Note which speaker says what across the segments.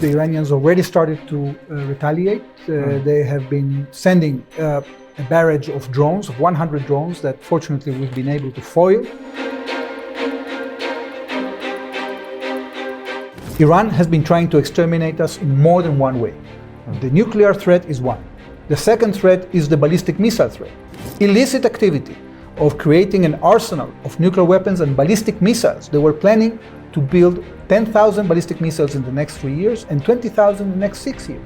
Speaker 1: the Iranians already started to retaliate. They have been sending a barrage of drones, of 100 drones that fortunately we've been able to foil. Iran has been trying to exterminate us in more than one way. The nuclear threat is one. The second threat is the ballistic missile threat. Illicit activity of creating an arsenal of nuclear weapons and ballistic missiles. They were planning to build 10,000 ballistic missiles in the next 3 years and 20,000 in the next 6 years.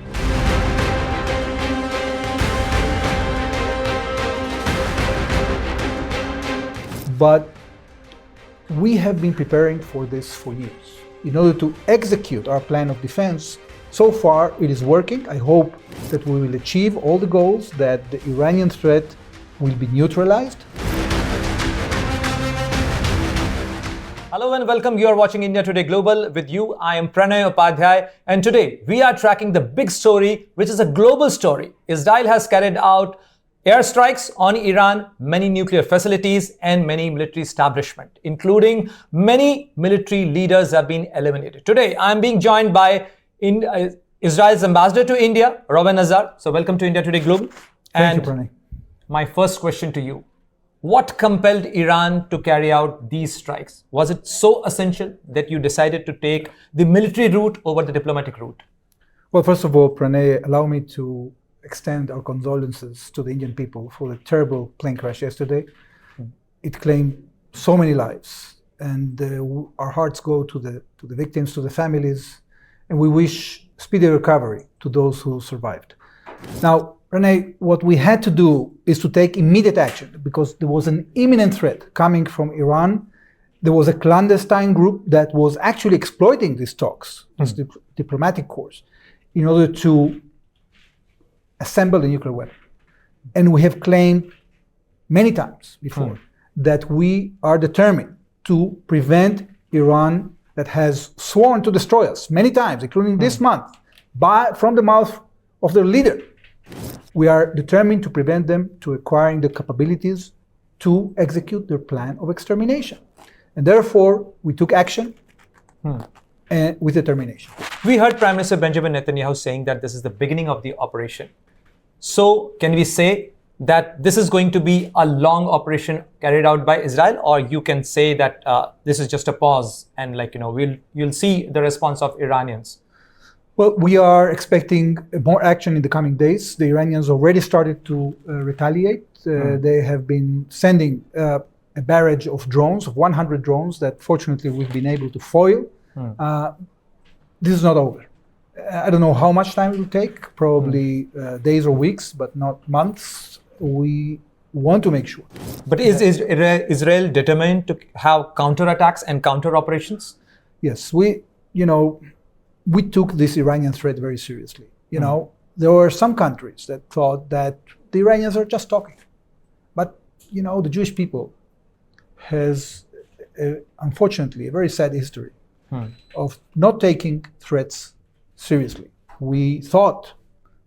Speaker 1: But we have been preparing for this for years. In order to execute our plan of defense, so far it is working. I hope that we will achieve all the goals, that the Iranian threat will be neutralized.
Speaker 2: Hello and welcome. You are watching India Today Global. With you, I am Pranay Upadhyay, and today we are tracking the big story, which is a global story. Israel has carried out airstrikes on Iran, many nuclear facilities and many military establishment, including many military leaders have been eliminated. Today, I am being joined by Israel's ambassador to India, Reuven Azar. So welcome to India Today Global.
Speaker 1: Thank you, Pranay.
Speaker 2: My first question to you. What compelled Iran to carry out these strikes? Was it so essential that you decided to take the military route over the diplomatic route?
Speaker 1: Well, first of all, Pranay, allow me to extend our condolences to the Indian people for the terrible plane crash yesterday. It claimed so many lives, and our hearts go to the victims, to the families, and we wish speedy recovery to those who survived. Now, Renee, what we had to do is to take immediate action because there was an imminent threat coming from Iran. There was a clandestine group that was actually exploiting these talks, this diplomatic course, in order to assemble a nuclear weapon. And we have claimed many times before that we are determined to prevent Iran, that has sworn to destroy us many times, including this month, from the mouth of their leader. We are determined to prevent them to acquiring the capabilities to execute their plan of extermination. And therefore, we took action with determination.
Speaker 2: We heard Prime Minister Benjamin Netanyahu saying that this is the beginning of the operation. So can we say that this is going to be a long operation carried out by Israel, or you can say that this is just a pause and you'll see the response of Iranians?
Speaker 1: Well, we are expecting more action in the coming days. The Iranians already started to retaliate. They have been sending a barrage of drones, of 100 drones that fortunately we've been able to foil. This is not over. I don't know how much time it will take, probably days or weeks, but not months. We want to make sure.
Speaker 2: But is Israel determined to have counterattacks and counter operations?
Speaker 1: Yes, we took this Iranian threat very seriously. There were some countries that thought that the Iranians are just talking. But, the Jewish people has, unfortunately, a very sad history of not taking threats seriously. We thought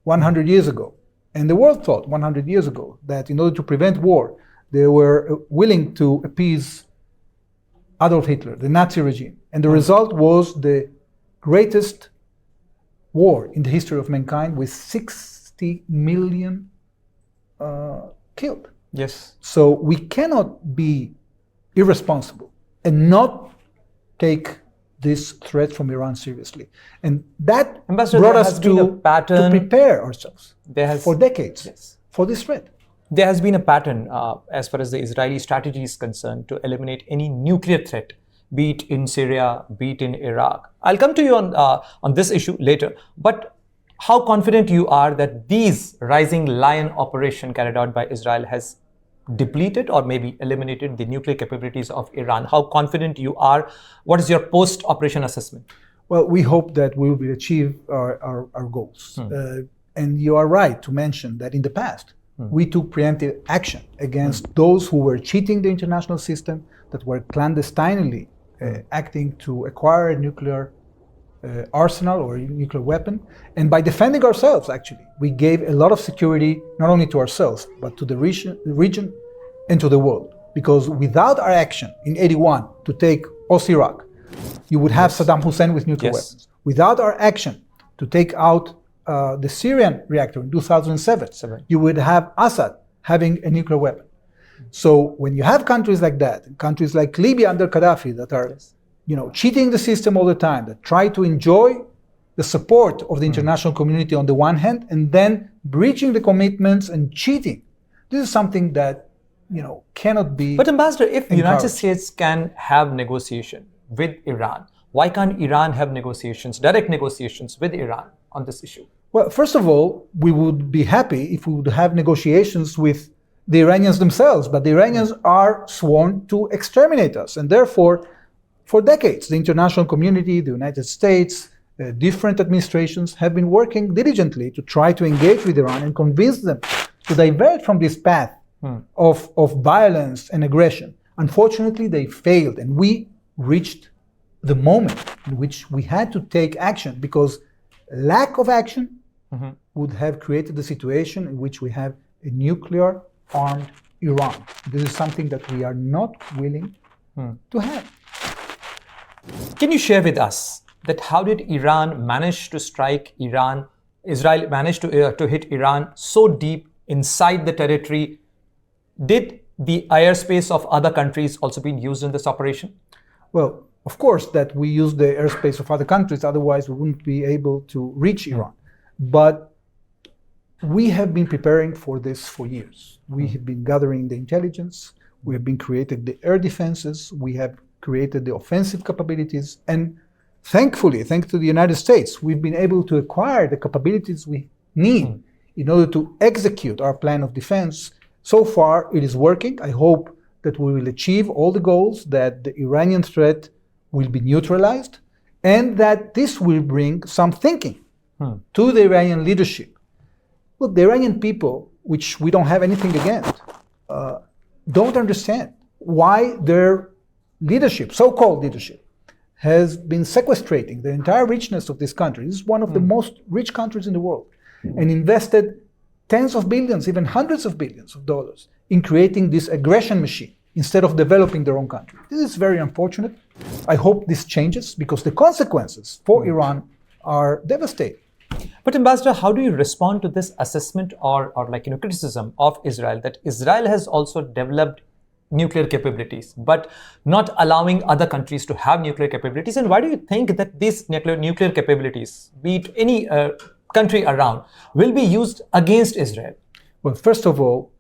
Speaker 1: 100 years ago, and the world thought 100 years ago, that in order to prevent war, they were willing to appease Adolf Hitler, the Nazi regime. And the result was the greatest war in the history of mankind, with 60 million killed.
Speaker 2: Yes.
Speaker 1: So we cannot be irresponsible and not take this threat from Iran seriously. And that brought us to prepare ourselves for decades for this threat.
Speaker 2: There has been a pattern as far as the Israeli strategy is concerned to eliminate any nuclear threat, be it in Syria, be it in Iraq. I'll come to you on this issue later. But how confident you are that these Rising Lion operation carried out by Israel has depleted or maybe eliminated the nuclear capabilities of Iran? How confident you are? What is your post-operation assessment?
Speaker 1: Well, we hope that we will achieve our goals. And you are right to mention that in the past, we took preemptive action against those who were cheating the international system, that were clandestinely acting to acquire a nuclear arsenal or a nuclear weapon. And by defending ourselves, actually, we gave a lot of security, not only to ourselves, but to the region and to the world. Because without our action in 81 to take Iraq, you would have Saddam Hussein with nuclear weapons. Without our action to take out the Syrian reactor in 2007, you would have Assad having a nuclear weapon. So when you have countries like that, countries like Libya under Gaddafi that are cheating the system all the time, that try to enjoy the support of the international community on the one hand, and then breaching the commitments and cheating. This is something that cannot be.
Speaker 2: But Ambassador, if the United
Speaker 1: encouraged.
Speaker 2: States can have negotiation with Iran, why can't Iran have direct negotiations with Iran on this issue?
Speaker 1: Well, first of all, we would be happy if we would have negotiations with the Iranians themselves, but the Iranians are sworn to exterminate us. And therefore, for decades, the international community, the United States, different administrations have been working diligently to try to engage with Iran and convince them to divert from this path of violence and aggression. Unfortunately, they failed, and we reached the moment in which we had to take action, because lack of action would have created the situation in which we have a nuclear-armed Iran. This is something that we are not willing to have.
Speaker 2: Can you share with us that how did Iran manage to strike Iran? Israel managed to hit Iran so deep inside the territory. Did the airspace of other countries also been used in this operation?
Speaker 1: Well, of course that we use the airspace of other countries, otherwise we wouldn't be able to reach Iran. But we have been preparing for this for years. We have been gathering the intelligence, we have been creating the air defenses, we have created the offensive capabilities, and thankfully, thanks to the United States, we've been able to acquire the capabilities we need in order to execute our plan of defense. So far, it is working. I hope that we will achieve all the goals, that the Iranian threat will be neutralized, and that this will bring some thinking to the Iranian leadership. Look, the Iranian people, which we don't have anything against, don't understand why their leadership, so-called leadership, has been sequestrating the entire richness of this country. This is one of the most rich countries in the world, and invested tens of billions, even hundreds of billions of dollars in creating this aggression machine instead of developing their own country. This is very unfortunate. I hope this changes, because the consequences for Iran are devastating.
Speaker 2: But Ambassador, how do you respond to this assessment or criticism of Israel that Israel has also developed nuclear capabilities, but not allowing other countries to have nuclear capabilities? And why do you think that these nuclear capabilities, be it any country around, will be used against Israel?
Speaker 1: Well, first of all,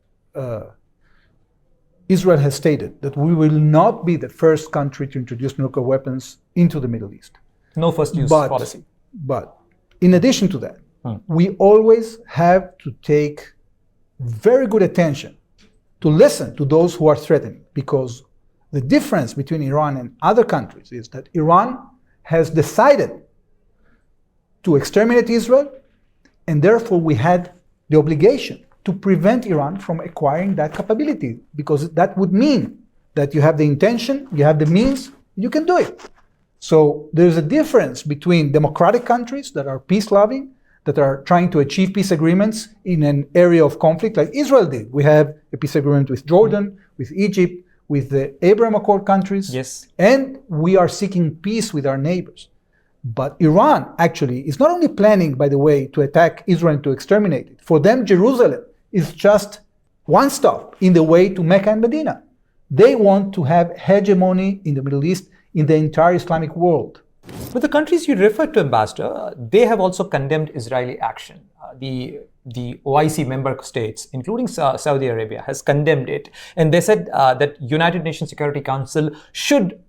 Speaker 1: Israel has stated that we will not be the first country to introduce nuclear weapons into the Middle East.
Speaker 2: No first use policy.
Speaker 1: But in addition to that, we always have to take very good attention to listen to those who are threatening, because the difference between Iran and other countries is that Iran has decided to exterminate Israel, and therefore we had the obligation to prevent Iran from acquiring that capability, because that would mean that you have the intention, you have the means, you can do it. So there's a difference between democratic countries that are peace-loving, that are trying to achieve peace agreements in an area of conflict like Israel did. We have a peace agreement with Jordan, with Egypt, with the Abraham Accord countries, and we are seeking peace with our neighbors. But Iran actually is not only planning, by the way, to attack Israel and to exterminate it. For them, Jerusalem is just one stop in the way to Mecca and Medina. They want to have hegemony in the Middle East, in the entire Islamic world.
Speaker 2: But the countries you referred to, Ambassador, they have also condemned Israeli action. The OIC member states, including Saudi Arabia, has condemned it. And they said that United Nations Security Council should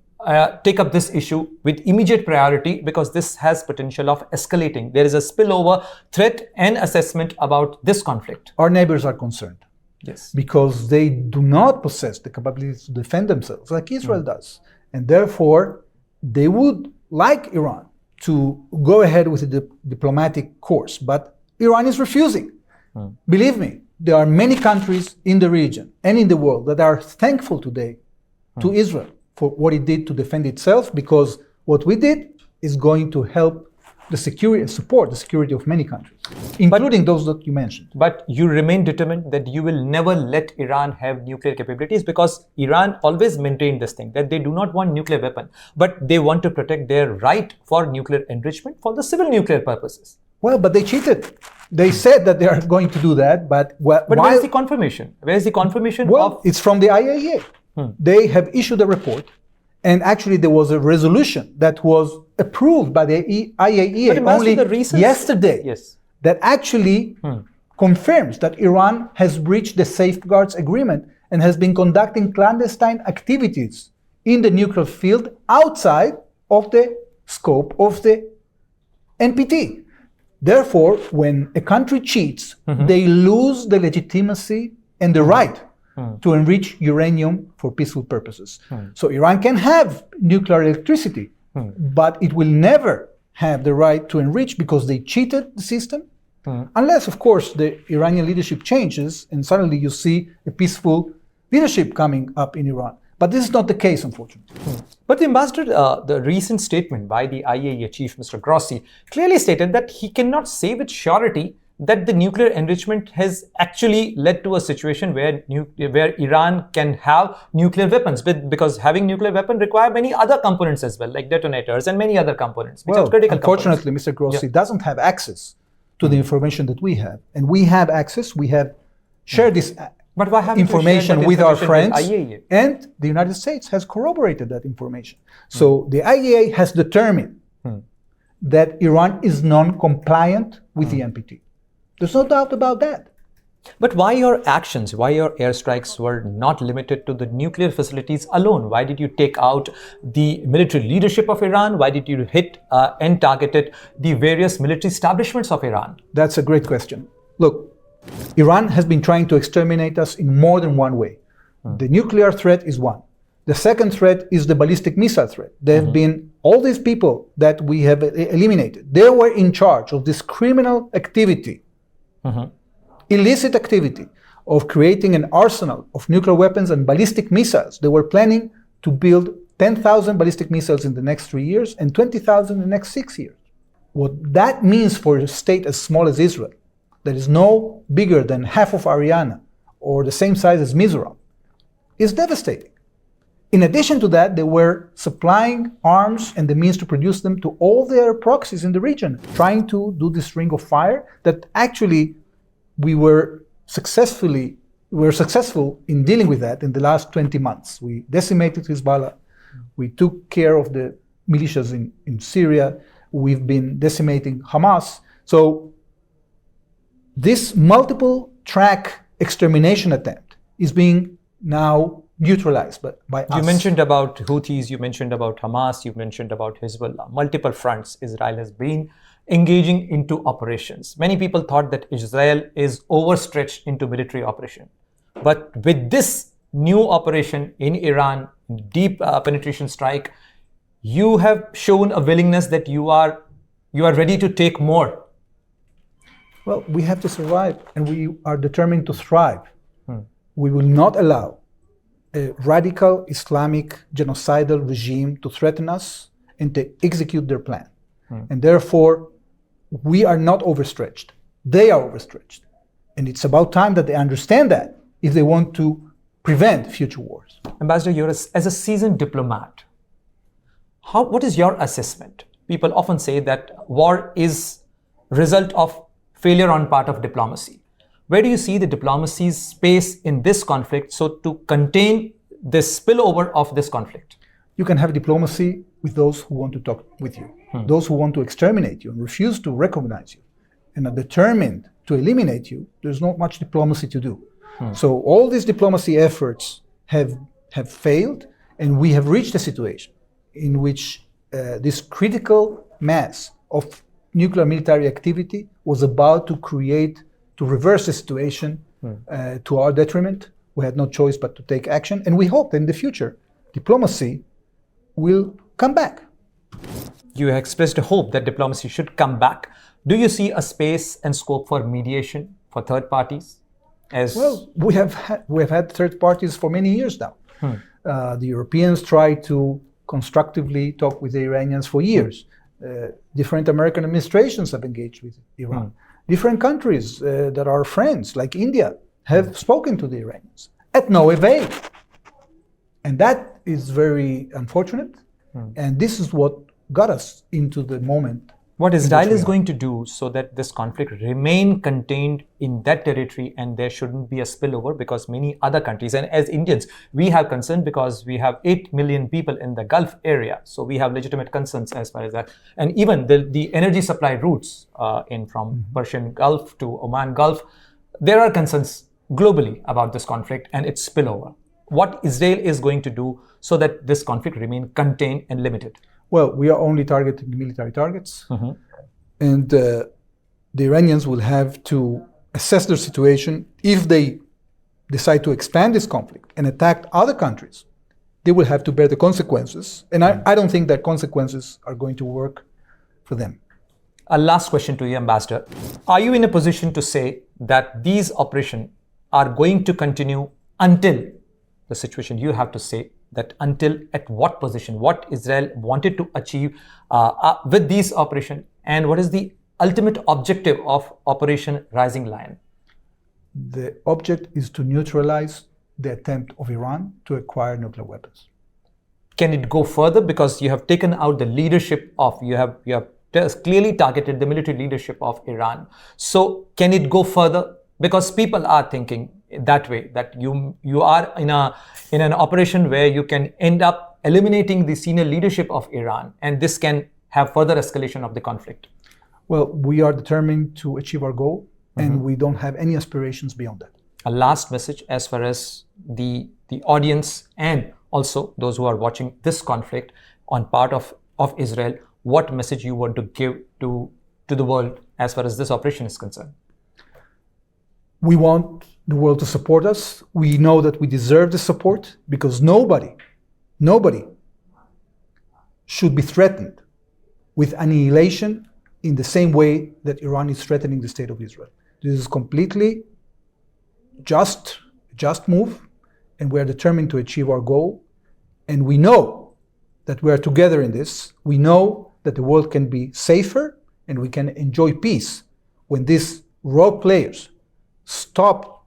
Speaker 2: take up this issue with immediate priority, because this has potential of escalating. There is a spillover threat and assessment about this conflict.
Speaker 1: Our neighbors are concerned.
Speaker 2: Yes.
Speaker 1: Because they do not possess the capability to defend themselves like Israel does. And therefore, they would like Iran to go ahead with the diplomatic course. But Iran is refusing. Believe me, there are many countries in the region and in the world that are thankful today to Israel for what it did to defend itself, because what we did is going to help support the security of many countries, including those that you mentioned.
Speaker 2: But you remain determined that you will never let Iran have nuclear capabilities, because Iran always maintained this thing, that they do not want nuclear weapon, but they want to protect their right for nuclear enrichment for the civil nuclear purposes.
Speaker 1: Well, but they cheated. They said that they are going to do that, but
Speaker 2: where's the confirmation? Where's the confirmation?
Speaker 1: Well, it's from the IAEA. They have issued a report, and actually there was a resolution that was approved by the IAEA only yesterday.
Speaker 2: Yes.
Speaker 1: That actually confirms that Iran has breached the safeguards agreement and has been conducting clandestine activities in the nuclear field outside of the scope of the NPT. Therefore, when a country cheats, they lose the legitimacy and the right to enrich uranium for peaceful purposes. So Iran can have nuclear electricity, but it will never have the right to enrich because they cheated the system. Unless, of course, the Iranian leadership changes and suddenly you see a peaceful leadership coming up in Iran. But this is not the case, unfortunately.
Speaker 2: But the ambassador, the recent statement by the IAEA chief, Mr. Grossi, clearly stated that he cannot say with surety that the nuclear enrichment has actually led to a situation where Iran can have nuclear weapons, because having nuclear weapon require many other components as well, like detonators and many other components, which are critical
Speaker 1: unfortunately,
Speaker 2: components.
Speaker 1: Mr. Grossi doesn't have access to the information that we have. And we have access, we have shared this information with our friends, and the United States has corroborated that information. So the IAEA has determined that Iran is non-compliant with the NPT. There's no doubt about that.
Speaker 2: But why your actions, why your airstrikes were not limited to the nuclear facilities alone? Why did you take out the military leadership of Iran? Why did you hit and targeted the various military establishments of Iran?
Speaker 1: That's a great question. Look, Iran has been trying to exterminate us in more than one way. The nuclear threat is one. The second threat is the ballistic missile threat. There have been all these people that we have eliminated. They were in charge of this criminal activity, illicit activity of creating an arsenal of nuclear weapons and ballistic missiles. They were planning to build 10,000 ballistic missiles in the next 3 years and 20,000 in the next 6 years. What that means for a state as small as Israel, that is no bigger than half of Ariana or the same size as Mizoram, is devastating. In addition to that, they were supplying arms and the means to produce them to all their proxies in the region, trying to do this ring of fire that actually we were successful in dealing with that in the last 20 months. We decimated Hezbollah. We took care of the militias in Syria. We've been decimating Hamas. So this multiple track extermination attempt is being now neutralized by us.
Speaker 2: You mentioned about Houthis, you mentioned about Hamas, you mentioned about Hezbollah. Multiple fronts Israel has been engaging into operations. Many people thought that Israel is overstretched into military operation. But with this new operation in Iran, deep penetration strike, you have shown a willingness that you are ready to take more.
Speaker 1: Well, we have to survive, and we are determined to thrive. We will not allow a radical Islamic genocidal regime to threaten us and to execute their plan. And therefore, we are not overstretched. They are overstretched. And it's about time that they understand that if they want to prevent future wars.
Speaker 2: Ambassador, you're as a seasoned diplomat, what is your assessment? People often say that war is result of failure on part of diplomacy. Where do you see the diplomacy's space in this conflict so to contain this spillover of this conflict?
Speaker 1: You can have diplomacy with those who want to talk with you, those who want to exterminate you and refuse to recognize you and are determined to eliminate you. There's not much diplomacy to do. So all these diplomacy efforts have failed, and we have reached a situation in which this critical mass of nuclear military activity was about to reverse the situation to our detriment. We had no choice but to take action, and we hope that in the future, diplomacy will come back.
Speaker 2: You expressed a hope that diplomacy should come back. Do you see a space and scope for mediation for third parties?
Speaker 1: Well, we have had third parties for many years now. The Europeans tried to constructively talk with the Iranians for years. Different American administrations have engaged with Iran. Different countries that are friends, like India, have spoken to the Iranians at no avail. And that is very unfortunate. And this is what got us into the moment.
Speaker 2: What Israel is going to do so that this conflict remain contained in that territory and there shouldn't be a spillover, because many other countries, and as Indians, we have concern because we have 8 million people in the Gulf area. So we have legitimate concerns as far as that. And even the energy supply routes from Persian Gulf to Oman Gulf, there are concerns globally about this conflict and its spillover. What Israel is going to do so that this conflict remain contained and limited?
Speaker 1: Well, we are only targeting military targets, and the Iranians will have to assess their situation. If they decide to expand this conflict and attack other countries, they will have to bear the consequences. And I don't think that consequences are going to work for them.
Speaker 2: A last question to you, Ambassador. Are you in a position to say that these operations are going to continue until the situation, you have to say that until at what position, what Israel wanted to achieve with these operations, and what is the ultimate objective of Operation Rising Lion?
Speaker 1: The object is to neutralize the attempt of Iran to acquire nuclear weapons.
Speaker 2: Can it go further? Because you have taken out the leadership of, you have clearly targeted the military leadership of Iran. So can it go further? Because people are thinking that way, that you are in an operation where you can end up eliminating the senior leadership of Iran, and this can have further escalation of the conflict.
Speaker 1: Well, we are determined to achieve our goal, and we don't have any aspirations beyond that.
Speaker 2: A last message as far as the audience and also those who are watching this conflict on part of Israel, what message you want to give to the world as far as this operation is concerned?
Speaker 1: We want the world to support us. We know that we deserve the support, because nobody should be threatened with annihilation in the same way that Iran is threatening the state of Israel. This is completely just move, and we are determined to achieve our goal. And we know that we are together in this. We know that the world can be safer and we can enjoy peace when these rogue players stop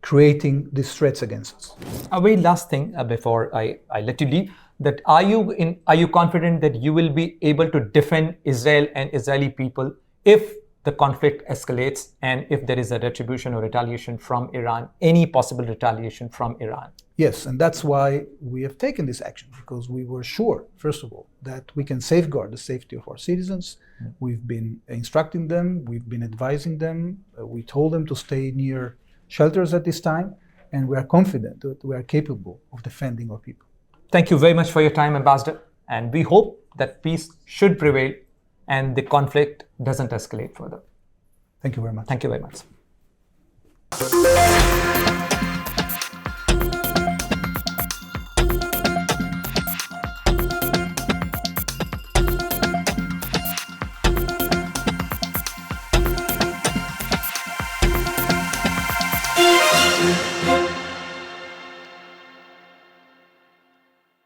Speaker 1: creating these threats against us.
Speaker 2: A very last thing before I let you leave, that are you confident that you will be able to defend Israel and Israeli people if the conflict escalates and if there is a retribution or retaliation from Iran, any possible retaliation from Iran?
Speaker 1: Yes, and that's why we have taken this action, because we were sure, first of all, that we can safeguard the safety of our citizens. We've been instructing them, we've been advising them, we told them to stay near shelters at this time, and we are confident that we are capable of defending our people.
Speaker 2: Thank you very much for your time, Ambassador, and we hope that peace should prevail and the conflict doesn't escalate further.
Speaker 1: Thank you very much.
Speaker 2: Thank you very much.